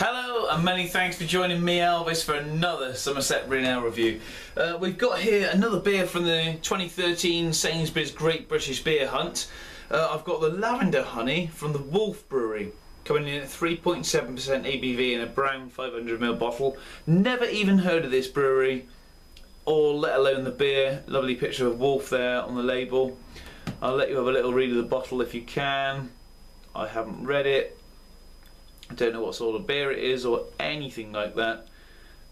Hello and many thanks for joining me, Elvis, for another Somerset Brunel review. We've got here another beer from the 2013 Sainsbury's Great British Beer Hunt. I've got the Lavender honey from the Wolf Brewery, coming in at 3.7% ABV in a brown 500ml bottle. Never even heard of this brewery, or let alone the beer. Lovely picture of Wolf there on the label. I'll let you have a little read of the bottle if you can. I haven't read it. I don't know what sort of beer it is or anything like that.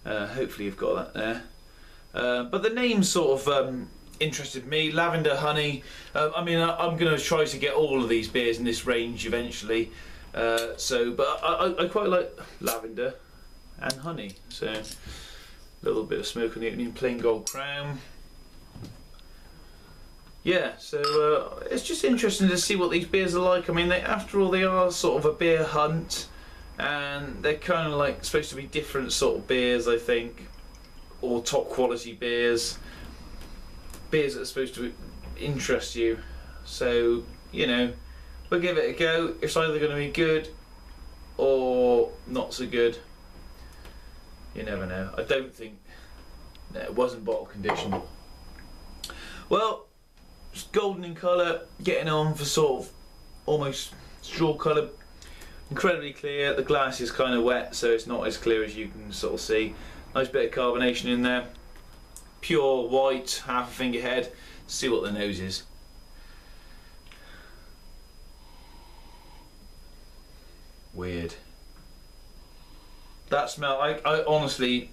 Hopefully you've got that there. But the name sort of interested me. Lavender honey. I'm going to try to get all of these beers in this range eventually. But I quite like lavender and honey. So a little bit of smoke on the opening, plain gold crown. Yeah, so it's just interesting to see what these beers are like. I mean, after all, they are sort of a beer hunt, and they're kind of like supposed to be different sort of beers, I think, or top quality beers that are supposed to interest you. So, you know, we'll give it a go. It's either going to be good or not so good. You never know. I don't think it wasn't bottle condition. Well, it's golden in colour, getting on for sort of almost straw colour. Incredibly clear. The glass is kind of wet, so it's not as clear as you can sort of see. Nice bit of carbonation in there. Pure white, half a finger head. Let's see what the nose is. Weird. That smell, I honestly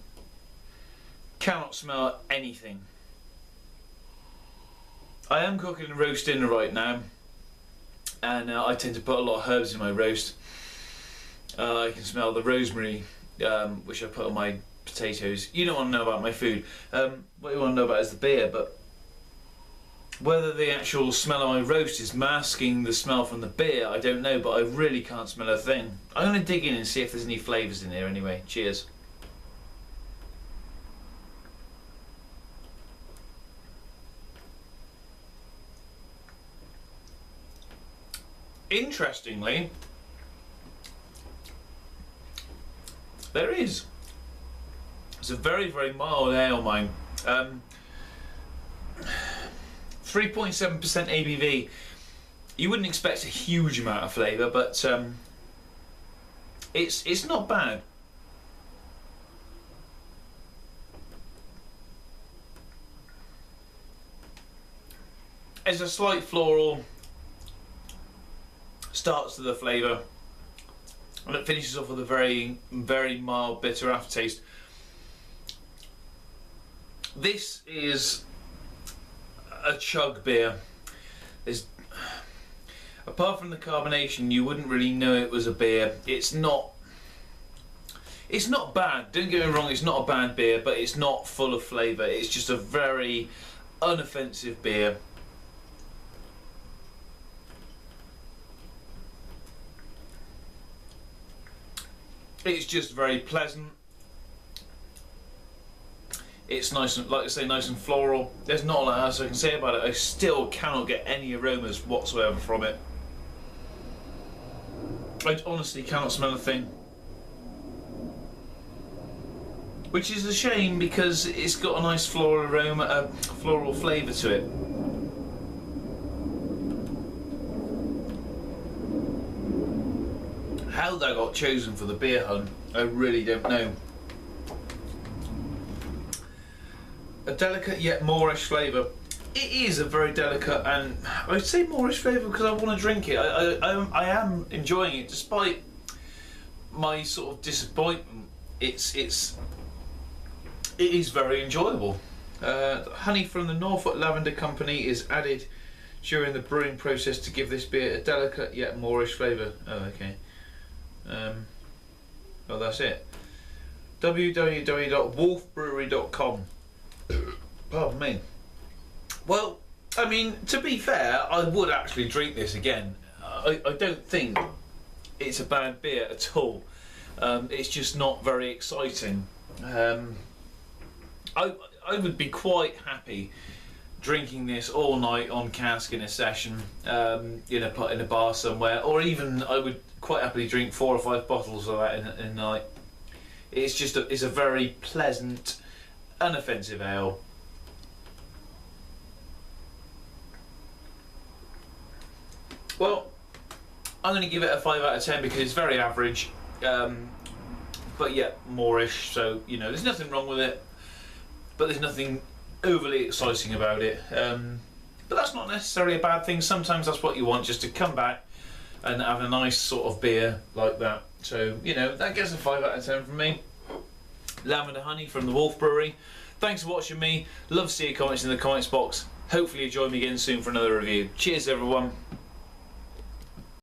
cannot smell anything. I am cooking a roast dinner right now, and I tend to put a lot of herbs in my roast. I can smell the rosemary, which I put on my potatoes. You don't want to know about my food. What you want to know about is the beer, but whether the actual smell of my roast is masking the smell from the beer, I don't know, but I really can't smell a thing. I'm going to dig in and see if there's any flavours in here anyway. Cheers. Interestingly, there is. It's a very, very mild ale, mine. 3.7% ABV. You wouldn't expect a huge amount of flavour, but it's not bad. There's a slight floral starts to the flavour, and it finishes off with a very, very mild bitter aftertaste. This is a chug beer. Apart from the carbonation, you wouldn't really know it was a beer. It's not bad, don't get me wrong, it's not a bad beer, but it's not full of flavour. It's just a very unoffensive beer. It's just very pleasant. It's nice and, like I say, nice and floral. There's not a lot else I can say about it. I still cannot get any aromas whatsoever from it. I honestly cannot smell a thing. Which is a shame, because it's got a nice floral aroma, a floral flavour to it. How that got chosen for the beer hunt, I really don't know. A delicate yet moreish flavour. It is a very delicate, and I'd say moreish flavour because I want to drink it. I am enjoying it despite my sort of disappointment. It is very enjoyable. Honey from the Norfolk Lavender Company is added during the brewing process to give this beer a delicate yet moreish flavour. Oh, okay. Well, that's it. www.wolfbrewery.com. Pardon me. Well, I mean, to be fair, I would actually drink this again. I don't think it's a bad beer at all. It's just not very exciting. I would be quite happy drinking this all night on cask in a session, in a bar somewhere, or even I would quite happily drink 4 or 5 bottles of that in a night. It's a very pleasant, unoffensive ale. Well, I'm going to give it a 5 out of 10 because it's very average, but yet moreish. So there's nothing wrong with it, but there's nothing overly exciting about it. But that's not necessarily a bad thing. Sometimes that's what you want, just to come back and have a nice sort of beer like that. So that gets a 5 out of 10 from me. Lavender Honey from the Wolf Brewery. Thanks for watching me. Love to see your comments in the comments box. Hopefully you join me again soon for another review. Cheers everyone.